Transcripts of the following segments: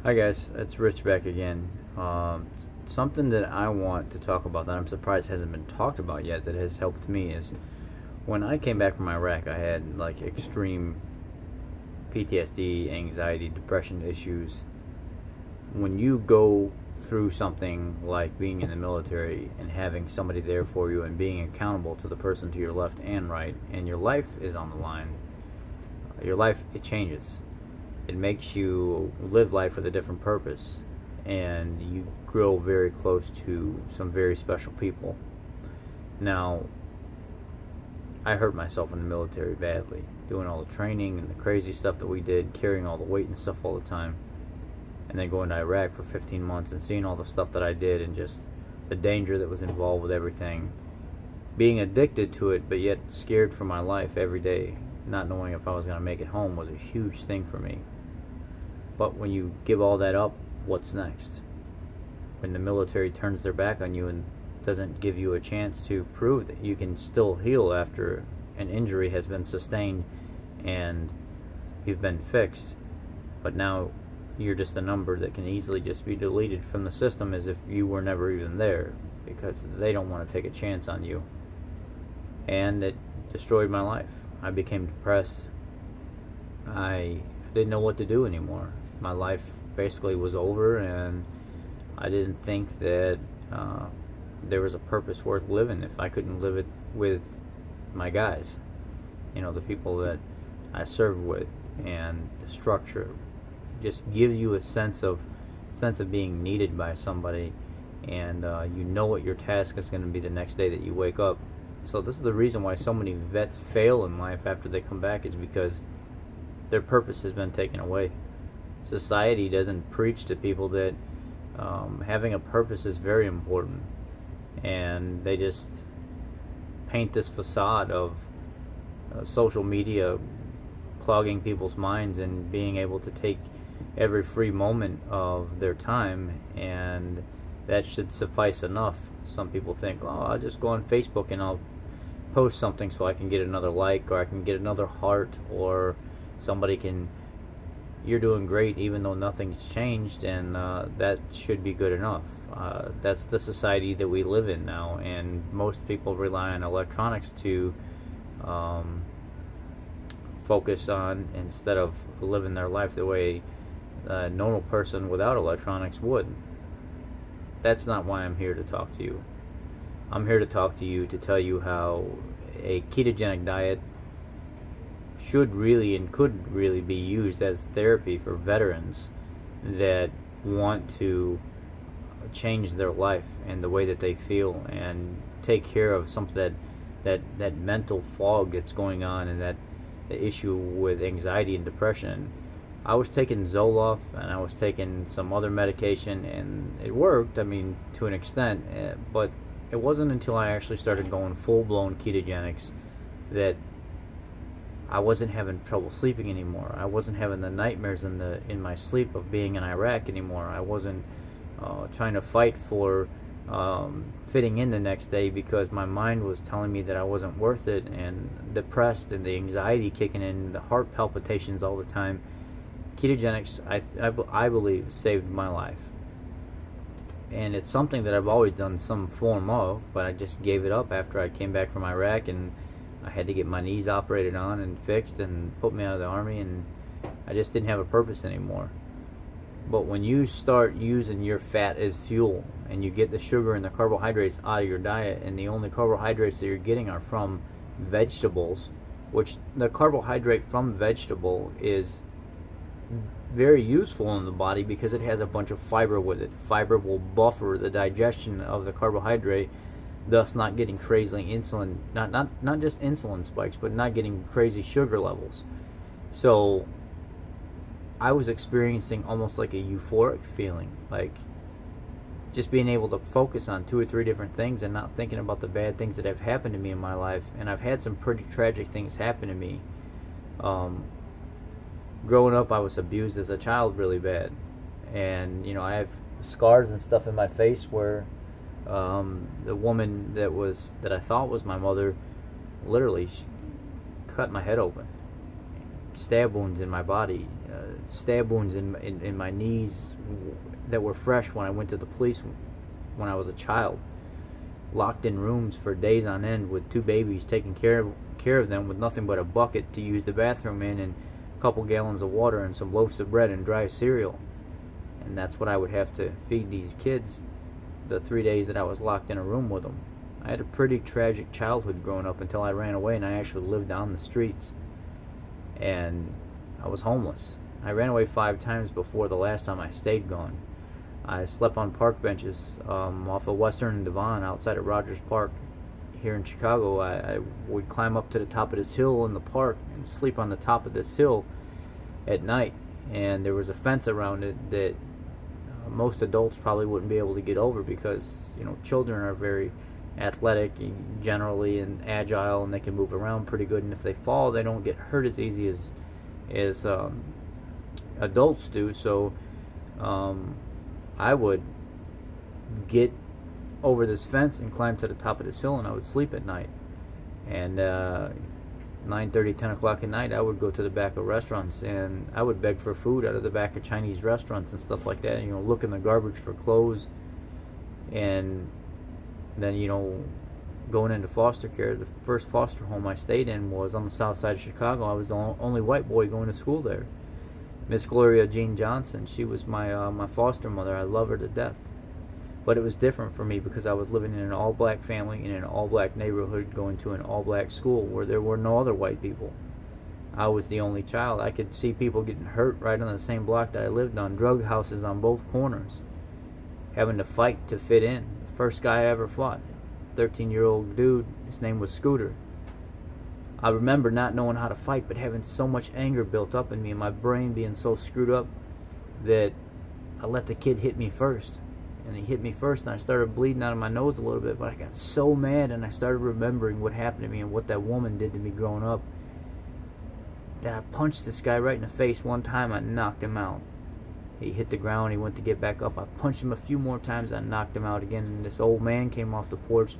Hi guys, it's Rich back again. Something that I want to talk about that I'm surprised hasn't been talked about yet that has helped me is when I came back from Iraq, I had like extreme PTSD, anxiety, depression issues. When you go through something like being in the military and having somebody there for you and being accountable to the person to your left and right, and your life is on the line, it changes. It makes you live life with a different purpose, and you grow very close to some very special people. Now, I hurt myself in the military badly, doing all the training and the crazy stuff that we did, carrying all the weight and stuff all the time, and then going to Iraq for 15 months and seeing all the stuff that I did and just the danger that was involved with everything, being addicted to it but yet scared for my life every day, not knowing if I was going to make it home was a huge thing for me. But when you give all that up, what's next? When the military turns their back on you and doesn't give you a chance to prove that you can still heal after an injury has been sustained and you've been fixed, but now you're just a number that can easily just be deleted from the system as if you were never even there, because they don't want to take a chance on you. And it destroyed my life. I became depressed. I didn't know what to do anymore. My life basically was over, and I didn't think that there was a purpose worth living if I couldn't live it with my guys, the people that I served with. And the structure just gives you a sense of being needed by somebody, and you know what your task is going to be the next day that you wake up. So this is the reason why so many vets fail in life after they come back, is because their purpose has been taken away. Society doesn't preach to people that having a purpose is very important, and they just paint this facade of social media clogging people's minds and being able to take every free moment of their time, and that should suffice enough. Some people think, oh, I'll just go on Facebook and I'll post something so I can get another like, or I can get another heart, or somebody can, you're doing great even though nothing's changed, and that should be good enough. That's the society that we live in now, and most people rely on electronics to focus on, instead of living their life the way a normal person without electronics would. That's not why I'm here to talk to you. I'm here to talk to you to tell you how a ketogenic diet should really and could really be used as therapy for veterans that want to change their life and the way that they feel, and take care of something that mental fog that's going on, and that the issue with anxiety and depression. I was taking Zoloft and I was taking some other medication, and it worked, to an extent, but it wasn't until I actually started going full-blown ketogenics that I wasn't having trouble sleeping anymore. I wasn't having the nightmares in my sleep of being in Iraq anymore. I wasn't trying to fight for fitting in the next day because my mind was telling me that I wasn't worth it, and depressed, and the anxiety kicking in, the heart palpitations all the time. Ketogenics, I believe, saved my life. And it's something that I've always done some form of, but I just gave it up after I came back from Iraq, and I had to get my knees operated on and fixed and put me out of the army, and I just didn't have a purpose anymore. But when you start using your fat as fuel, and you get the sugar and the carbohydrates out of your diet, and the only carbohydrates that you're getting are from vegetables, which the carbohydrate from vegetable is very useful in the body because it has a bunch of fiber with it. Fiber will buffer the digestion of the carbohydrate, thus not getting crazy insulin, not just insulin spikes, but not getting crazy sugar levels. So I was experiencing almost like a euphoric feeling, like just being able to focus on 2 or 3 different things and not thinking about the bad things that have happened to me in my life. And I've had some pretty tragic things happen to me. Growing up, I was abused as a child really bad, and I have scars and stuff in my face where the woman that I thought was my mother literally cut my head open, stab wounds in my body, stab wounds in my knees that were fresh when I went to the police when I was a child. Locked in rooms for days on end with two babies, taking care of them with nothing but a bucket to use the bathroom in, and a couple gallons of water and some loaves of bread and dry cereal. And that's what I would have to feed these kids the 3 days that I was locked in a room with them. I had a pretty tragic childhood growing up until I ran away and I actually lived on the streets. And I was homeless. I ran away 5 times before the last time I stayed gone. I slept on park benches off of Western and Devon outside of Rogers Park here in Chicago. I would climb up to the top of this hill in the park and sleep on the top of this hill at night. And there was a fence around it that most adults probably wouldn't be able to get over because, you know, children are very athletic generally and agile, and they can move around pretty good. And if they fall, they don't get hurt as easy as adults do. So I would get over this fence and climb to the top of this hill, and I would sleep at night. And 9:30, 10 o'clock at night, I would go to the back of restaurants and I would beg for food out of the back of Chinese restaurants and stuff like that. You know, look in the garbage for clothes, and then, you know, going into foster care. The first foster home I stayed in was on the south side of Chicago. I was the only white boy going to school there. Miss Gloria Jean Johnson, she was my foster mother. I love her to death. But it was different for me because I was living in an all-black family in an all-black neighborhood, going to an all-black school where there were no other white people. I was the only child. I could see people getting hurt right on the same block that I lived on, drug houses on both corners, having to fight to fit in. The first guy I ever fought, 13-year-old dude, his name was Scooter. I remember not knowing how to fight, but having so much anger built up in me and my brain being so screwed up that I let the kid hit me first. And he hit me first, and I started bleeding out of my nose a little bit, but I got so mad, and I started remembering what happened to me and what that woman did to me growing up, that I punched this guy right in the face. One time, I knocked him out. He hit the ground, he went to get back up. I punched him a few more times, I knocked him out again, and this old man came off the porch,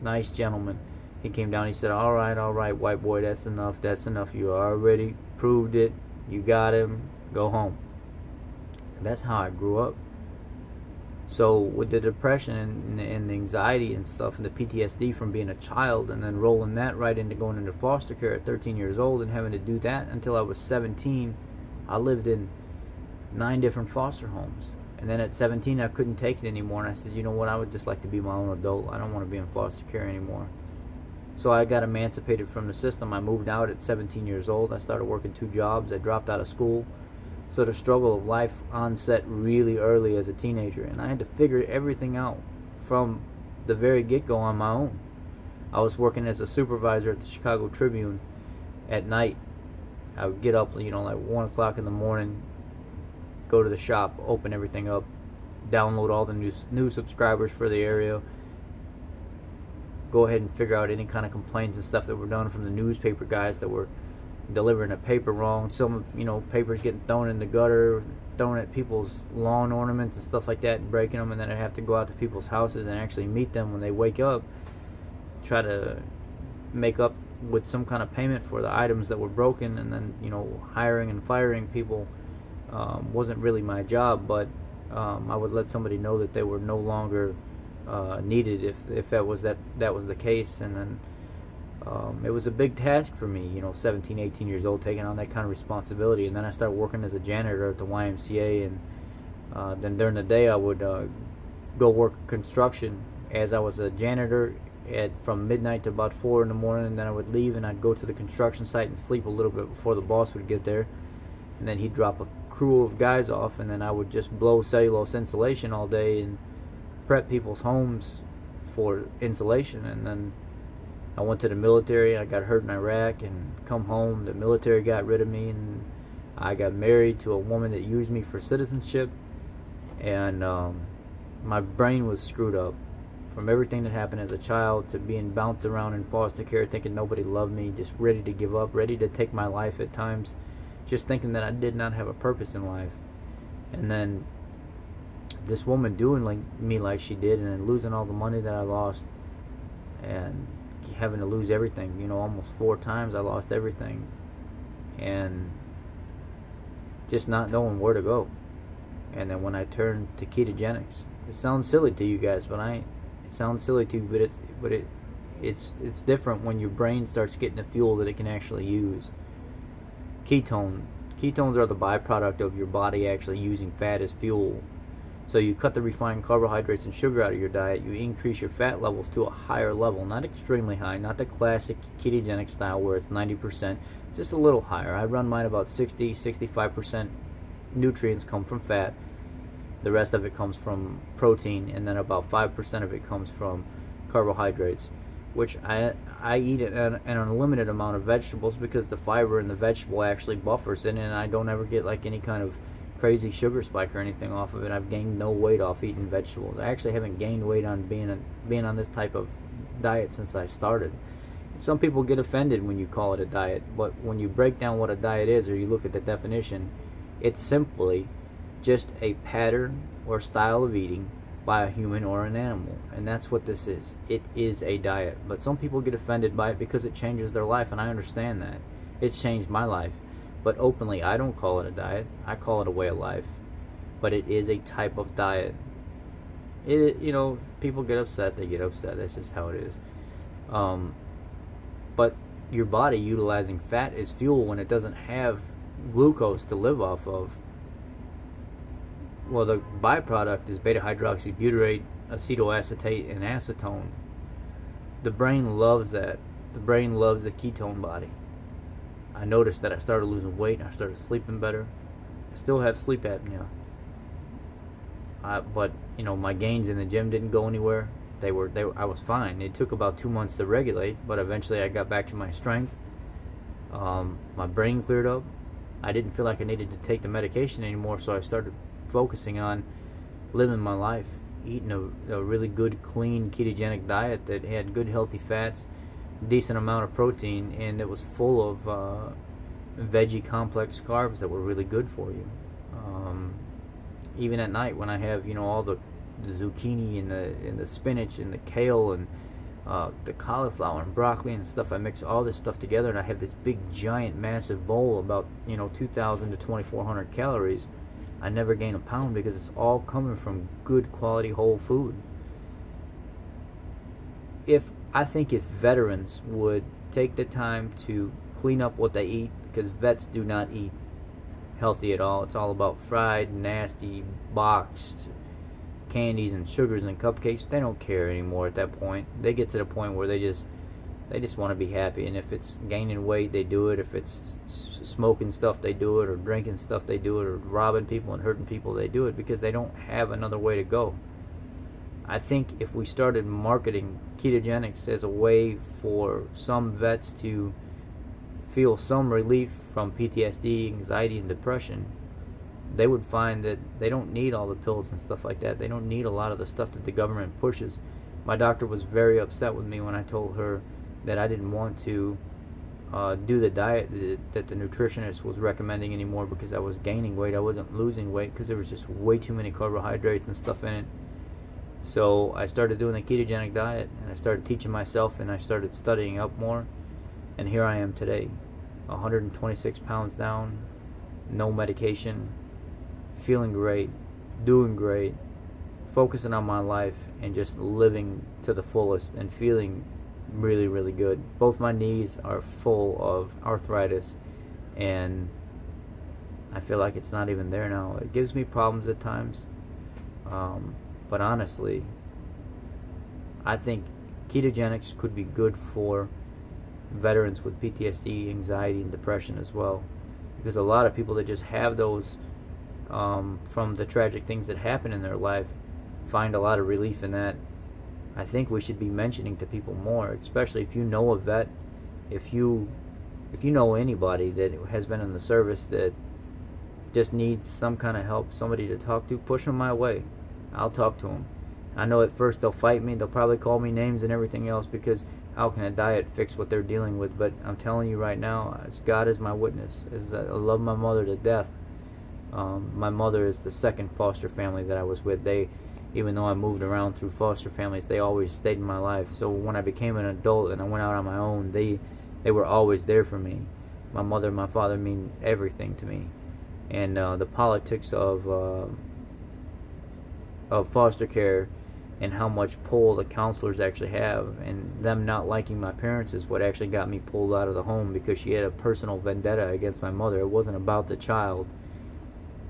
nice gentleman. He came down, he said, all right, white boy, that's enough, you already proved it, you got him, go home. And that's how I grew up. So with the depression and the anxiety and stuff and the PTSD from being a child, and then rolling that right into going into foster care at 13 years old and having to do that until I was 17, I lived in 9 different foster homes. And then at 17 I couldn't take it anymore, and I said, you know what, I would just like to be my own adult. I don't want to be in foster care anymore. So I got emancipated from the system. I moved out at 17 years old. I started working 2 jobs. I dropped out of school. So the struggle of life onset really early as a teenager, and I had to figure everything out from the very get-go on my own. I was working as a supervisor at the Chicago Tribune at night. I would get up, you know, like 1 o'clock in the morning, go to the shop, open everything up, download all the new subscribers for the area, go ahead and figure out any kind of complaints and stuff that were done from the newspaper guys that were delivering the paper wrong. Some, you know, papers getting thrown in the gutter, thrown at people's lawn ornaments and stuff like that, and breaking them, and then I'd have to go out to people's houses and actually meet them when they wake up, try to make up with some kind of payment for the items that were broken. And then, you know, hiring and firing people wasn't really my job, but I would let somebody know that they were no longer needed if that was the case. And then it was a big task for me, you know, 17, 18 years old, taking on that kind of responsibility. And then I started working as a janitor at the YMCA, and then during the day I would go work construction as I was a janitor from midnight to about 4 in the morning, and then I would leave and I'd go to the construction site and sleep a little bit before the boss would get there, and then he'd drop a crew of guys off, and then I would just blow cellulose insulation all day and prep people's homes for insulation. And then I went to the military. I got hurt in Iraq and come home. The military got rid of me, and I got married to a woman that used me for citizenship. And my brain was screwed up from everything that happened as a child to being bounced around in foster care, thinking nobody loved me, just ready to give up, ready to take my life at times, just thinking that I did not have a purpose in life. And then this woman doing me like she did, and then losing all the money that I lost, and having to lose everything, you know, almost 4 times I lost everything. And just not knowing where to go. And then when I turned to ketogenics, it sounds silly to you guys, but it sounds silly to you, but it's different when your brain starts getting the fuel that it can actually use. Ketones are the byproduct of your body actually using fat as fuel. So you cut the refined carbohydrates and sugar out of your diet, you increase your fat levels to a higher level, not extremely high, not the classic ketogenic style where it's 90%, just a little higher. I run mine about 65% nutrients come from fat, the rest of it comes from protein, and then about 5% of it comes from carbohydrates, which I eat an unlimited amount of vegetables because the fiber in the vegetable actually buffers it, and I don't ever get like any kind of crazy sugar spike or anything off of it. I've gained no weight off eating vegetables. I actually haven't gained weight on being on this type of diet since I started. Some people get offended when you call it a diet, but when you break down what a diet is, or you look at the definition, it's simply just a pattern or style of eating by a human or an animal, and that's what this is. It is a diet, but some people get offended by it because it changes their life, and I understand that. It's changed my life, but openly I don't call it a diet. I call it a way of life, but it is a type of diet. People get upset, they get upset. That's just how it is. But your body utilizing fat as fuel when it doesn't have glucose to live off of, well, the byproduct is beta-hydroxybutyrate, acetoacetate, and acetone. The brain loves that. The brain loves the ketone body. I noticed that I started losing weight, and I started sleeping better. I still have sleep apnea. But my gains in the gym didn't go anywhere. I was fine. It took about 2 months to regulate, but eventually I got back to my strength. My brain cleared up. I didn't feel like I needed to take the medication anymore, so I started focusing on living my life, eating a really good, clean, ketogenic diet that had good, healthy fats, decent amount of protein, and it was full of veggie complex carbs that were really good for you. Even at night when I have all the zucchini and the spinach and the kale and the cauliflower and broccoli and stuff, I mix all this stuff together and I have this big giant massive bowl about 2,000 to 2,400 calories. I never gain a pound because it's all coming from good quality whole food. I think if veterans would take the time to clean up what they eat, because vets do not eat healthy at all. It's all about fried, nasty, boxed candies and sugars and cupcakes. They don't care anymore at that point. They get to the point where they just want to be happy, and if it's gaining weight, they do it. If it's smoking stuff, they do it, or drinking stuff, they do it, or robbing people and hurting people, they do it because they don't have another way to go. I think if we started marketing ketogenics as a way for some vets to feel some relief from PTSD, anxiety, and depression, they would find that they don't need all the pills and stuff like that. They don't need a lot of the stuff that the government pushes. My doctor was very upset with me when I told her that I didn't want to do the diet that the nutritionist was recommending anymore because I was gaining weight. I wasn't losing weight because there was just way too many carbohydrates and stuff in it. So I started doing the ketogenic diet, and I started teaching myself, and I started studying up more, and here I am today, 126 pounds down, no medication, feeling great, doing great, focusing on my life, and just living to the fullest and feeling really, really good. Both my knees are full of arthritis, and I feel like it's not even there now. It gives me problems at times, but honestly, I think ketogenics could be good for veterans with PTSD, anxiety, and depression as well, because a lot of people that just have those from the tragic things that happen in their life find a lot of relief in that. I think we should be mentioning to people more, especially if you know a vet, if you know anybody that has been in the service that just needs some kind of help, somebody to talk to, push them my way. I'll talk to them. I know at first they'll fight me, they'll probably call me names and everything else because how can a diet fix what they're dealing with? But I'm telling you right now, as God is my witness, as I love my mother to death. My mother is the second foster family that I was with. Even though I moved around through foster families, they always stayed in my life. So when I became an adult and I went out on my own, they were always there for me. My mother and my father mean everything to me. and the politics of foster care and how much pull the counselors actually have, and them not liking my parents is what actually got me pulled out of the home, because she had a personal vendetta against my mother. It wasn't about the child.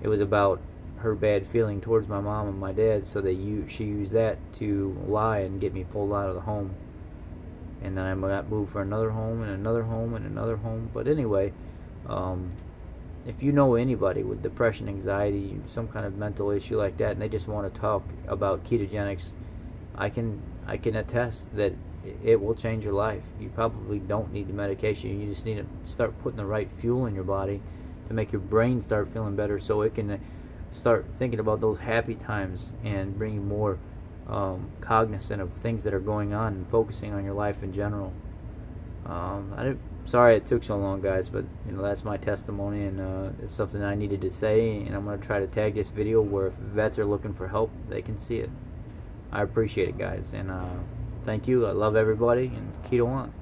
It was about her bad feeling towards my mom and my dad, so that she used that to lie and get me pulled out of the home. And then I got moved for another home and another home and another home. But anyway, if you know anybody with depression, anxiety, some kind of mental issue like that, and they just want to talk about ketogenics, I can attest that it will change your life. You probably don't need the medication. You just need to start putting the right fuel in your body to make your brain start feeling better, so it can start thinking about those happy times and bring you more cognizant of things that are going on and focusing on your life in general. Sorry it took so long, guys, but that's my testimony, and it's something I needed to say, and I'm going to try to tag this video where if vets are looking for help, they can see it. I appreciate it, guys, and thank you. I love everybody, and keto on.